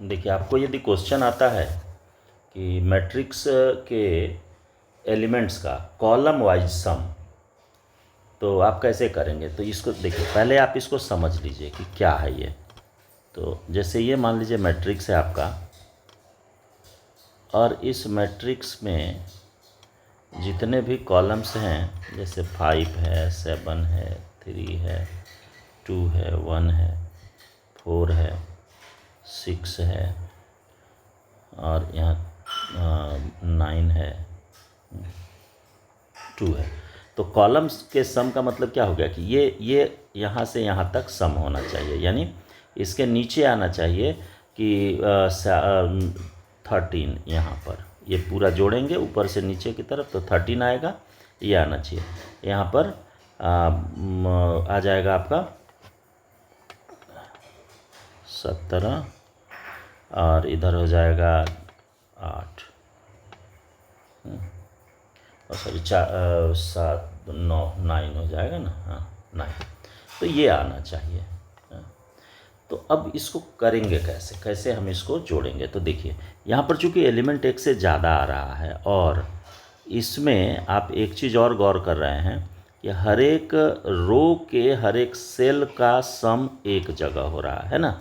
देखिए, आपको यदि क्वेश्चन आता है कि मैट्रिक्स के एलिमेंट्स का कॉलम वाइज सम, तो आप कैसे करेंगे? तो इसको देखिए, पहले आप इसको समझ लीजिए कि क्या है ये। तो जैसे ये मान लीजिए मैट्रिक्स है आपका, और इस मैट्रिक्स में जितने भी कॉलम्स हैं, जैसे 5 है, 7 है, 3 है, 2 है, 1 है, 4 है, 6 है, और यहाँ 9 है, 2 है। तो कॉलम्स के सम का मतलब क्या हो गया कि ये यहाँ से यहाँ तक सम होना चाहिए, यानी इसके नीचे आना चाहिए कि 13 यहाँ पर, ये पूरा जोड़ेंगे ऊपर से नीचे की तरफ तो 13 आएगा, ये आना चाहिए। यहाँ पर आ जाएगा आपका 17, और इधर हो जाएगा 8, और सॉरी 7, 9, 9 हो जाएगा ना, हाँ 9। तो ये आना चाहिए। तो अब इसको करेंगे कैसे, कैसे हम इसको जोड़ेंगे? तो देखिए, यहाँ पर चूंकि एलिमेंट एक से ज़्यादा आ रहा है, और इसमें आप एक चीज़ और गौर कर रहे हैं कि हर एक रो के हर एक सेल का सम एक जगह हो रहा है ना।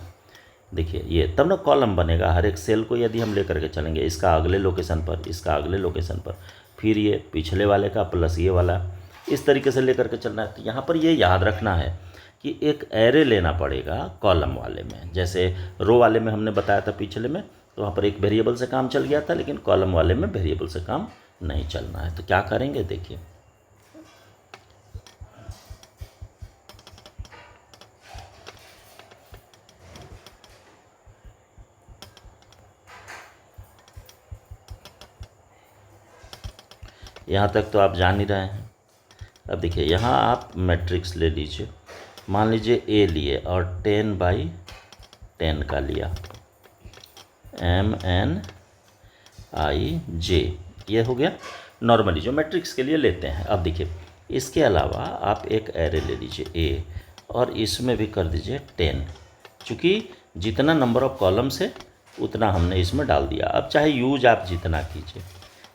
देखिए, ये तब ना कॉलम बनेगा। हर एक सेल को यदि हम लेकर के चलेंगे, इसका अगले लोकेशन पर, इसका अगले लोकेशन पर, फिर ये पिछले वाले का प्लस ये वाला, इस तरीके से लेकर के चलना है। तो यहाँ पर ये याद रखना है कि एक एरे लेना पड़ेगा कॉलम वाले में। जैसे रो वाले में हमने बताया था पिछले में, तो वहाँ पर एक वेरिएबल से काम चल गया था, लेकिन कॉलम वाले में वेरिएबल से काम नहीं चलना है। तो क्या करेंगे, देखिए, यहाँ तक तो आप जान ही रहे हैं। अब देखिए, यहाँ आप मैट्रिक्स ले लीजिए, मान लीजिए ए लिए और 10/10 का लिया, MNIJ, ये हो गया नॉर्मली जो मैट्रिक्स के लिए लेते हैं। अब देखिए, इसके अलावा आप एक एरे ले लीजिए ए, और इसमें भी कर दीजिए 10, चूँकि जितना नंबर ऑफ कॉलम्स है उतना हमने इसमें डाल दिया। अब चाहे यूज आप जितना कीजिए,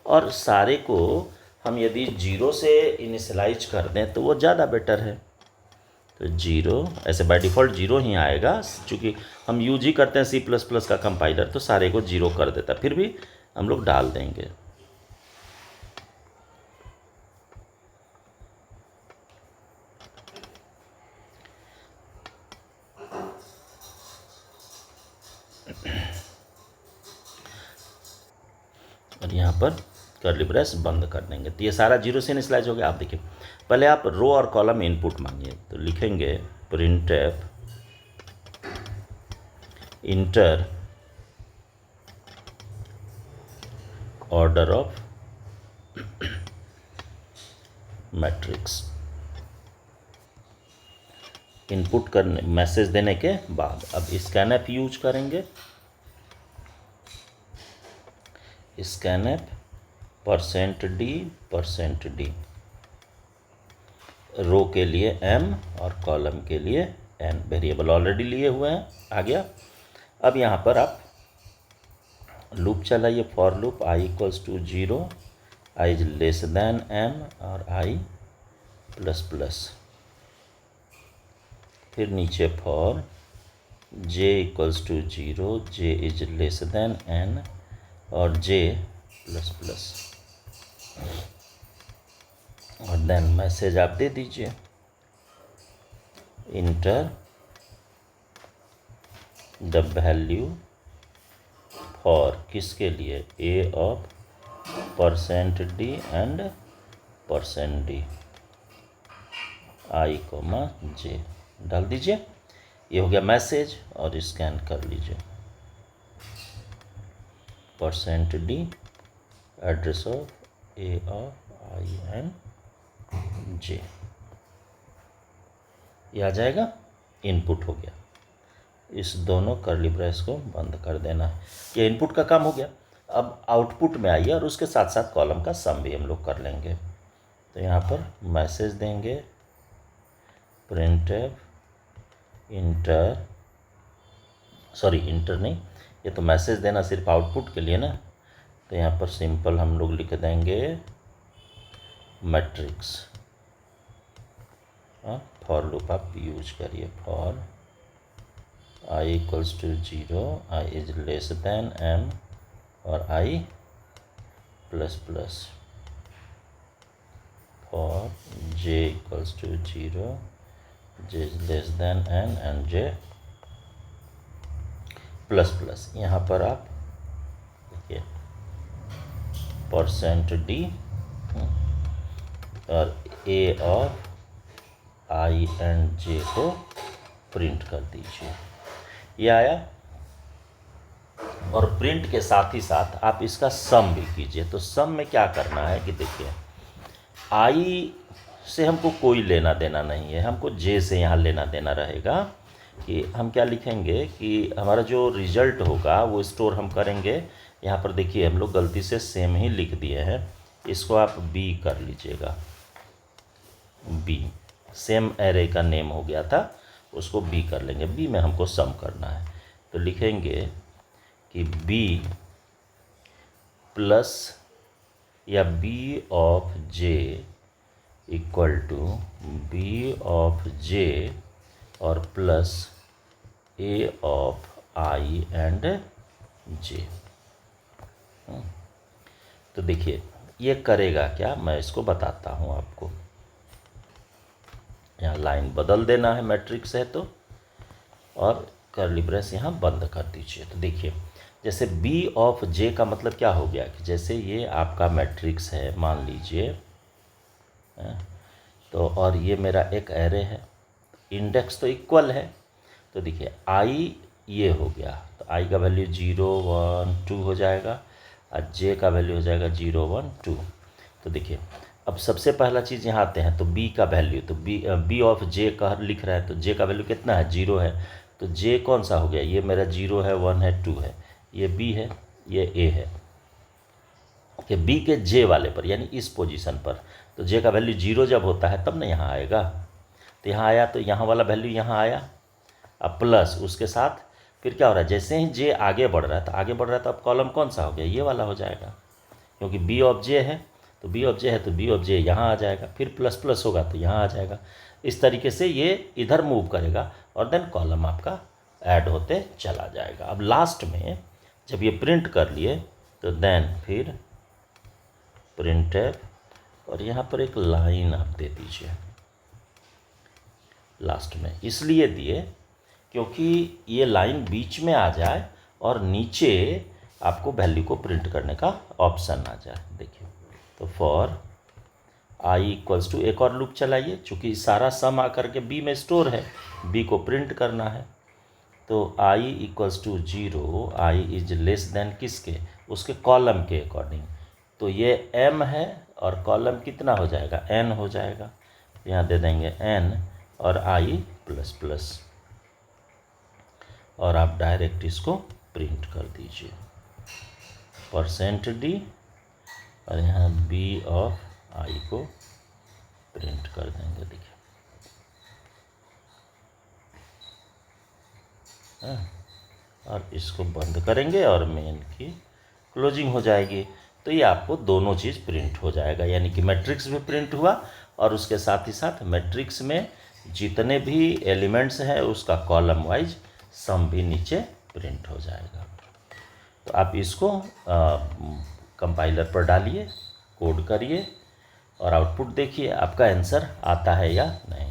और सारे को हम यदि 0 से इनिशलाइज कर दें तो वो ज़्यादा बेटर है। तो 0, ऐसे बाय डिफ़ॉल्ट 0 ही आएगा, चूँकि हम यूज ही करते हैं C++ का कंपाइलर, तो सारे को 0 कर देता, फिर भी हम लोग डाल देंगे। और यहाँ पर कर्ली ब्रेस बंद कर देंगे, तो ये सारा 0 से इनिशलाइज हो गया। आप देखिए, पहले आप रो और कॉलम इनपुट मांगिए, तो लिखेंगे printf inter order of matrix. Input करने, मैसेज देने के बाद अब स्कैनएफ यूज करेंगे। स्कैनएफ %d रो के लिए m और कॉलम के लिए n, वेरिएबल ऑलरेडी लिए हुए हैं, आ गया। अब यहाँ पर आप लूप चलाइए, for loop i = 0, i m और i++। फिर नीचे फॉर j = 0, j n और j++, और देन मैसेज आप दे दीजिए, इंटर द वैल्यू फॉर, किसके लिए, a of %d and %d, i, j डाल दीजिए। ये हो गया मैसेज, और स्कैन कर लीजिए, %d address of a of i and j, ये आ जाएगा, इनपुट हो गया। इस दोनों कर्ली ब्रेस को बंद कर देना है, ये इनपुट का काम हो गया। अब आउटपुट में आइए, और उसके साथ साथ कॉलम का सम भी हम लोग कर लेंगे। तो यहाँ पर मैसेज देंगे, printf इंटर नहीं, ये तो मैसेज देना सिर्फ आउटपुट के लिए ना, तो यहाँ पर सिंपल हम लोग लिख देंगे मैट्रिक्स। फॉर लूप आप यूज करिए, for i equals to 0, i is less than m और i plus plus, for j equals to 0, j is less than n and j plus plus. यहाँ पर आप देखिए %d और a of i and j को print कर दीजिए, ये आया। और प्रिंट के साथ ही साथ आप इसका सम भी कीजिए। तो सम में क्या करना है कि देखिए i से हमको कोई लेना देना नहीं है, हमको j से यहाँ लेना देना रहेगा। कि हम क्या लिखेंगे कि हमारा जो रिजल्ट होगा वो स्टोर हम करेंगे। यहाँ पर देखिए हम लोग गलती से सेम ही लिख दिए हैं, इसको आप b कर लीजिएगा, b सेम एरे का नेम हो गया था, उसको b कर लेंगे। b में हमको सम करना है, तो लिखेंगे कि b प्लस या b of j equal to b of j और plus a of i and j। तो देखिए ये करेगा क्या, मैं इसको बताता हूँ आपको। यहाँ लाइन बदल देना है, मैट्रिक्स है तो, और कर्ली ब्रेस यहाँ बंद कर दीजिए। तो देखिए जैसे b ऑफ j का मतलब क्या हो गया कि जैसे ये आपका मैट्रिक्स है मान लीजिए, तो और ये मेरा एक एरे है, इंडेक्स तो इक्वल है। तो देखिए i ये हो गया, तो i का वैल्यू 0 1 2 हो जाएगा और j का वैल्यू हो जाएगा 0 1 2। तो देखिए अब सबसे पहला चीज़ यहाँ आते हैं, तो b का वैल्यू, तो b ऑफ j का लिख रहा है, तो j का वैल्यू कितना है 0 है, तो j कौन सा हो गया, ये मेरा 0 है 1 है 2 है, ये b है ये a है, कि b के j वाले पर यानी इस पोजीशन पर, तो j का वैल्यू 0 जब होता है तब ना यहाँ आएगा। तो यहाँ आया तो यहाँ वाला वैल्यू यहाँ आया, अब प्लस उसके साथ फिर क्या हो रहा है, जैसे ही j आगे बढ़ रहा है तो आगे बढ़ रहा है, तो अब कॉलम कौन सा हो गया, ये वाला हो जाएगा, क्योंकि b ऑफ j है, तो b ऑफ j है तो b ऑफ j यहाँ आ जाएगा, फिर प्लस प्लस होगा तो यहाँ आ जाएगा। इस तरीके से ये इधर मूव करेगा और देन कॉलम आपका ऐड होते चला जाएगा। अब लास्ट में जब ये प्रिंट कर लिए तो देन फिर प्रिंटफ, और यहाँ पर एक लाइन आप दे दीजिए लास्ट में, इसलिए दिए क्योंकि ये लाइन बीच में आ जाए और नीचे आपको वैल्यू को प्रिंट करने का ऑप्शन आ जाए। देखिए तो फॉर i इक्वल्स टू, एक और लूप चलाइए, चूँकि सारा सम आकर के b में स्टोर है, b को प्रिंट करना है, तो i equals to 0, i is less than किसके, उसके कॉलम के अकॉर्डिंग, तो ये m है और कॉलम कितना हो जाएगा n हो जाएगा, यहाँ दे देंगे n और i प्लस प्लस, और आप डायरेक्ट इसको प्रिंट कर दीजिए %d और यहाँ b ऑफ i को प्रिंट कर देंगे। देखिए और इसको बंद करेंगे और मेन की क्लोजिंग हो जाएगी। तो ये आपको दोनों चीज़ प्रिंट हो जाएगा, यानी कि मैट्रिक्स भी प्रिंट हुआ और उसके साथ ही साथ मैट्रिक्स में जितने भी एलिमेंट्स हैं उसका कॉलम वाइज सम भी नीचे प्रिंट हो जाएगा। तो आप इसको कंपाइलर पर डालिए, कोड करिए और आउटपुट देखिए आपका आंसर आता है या नहीं।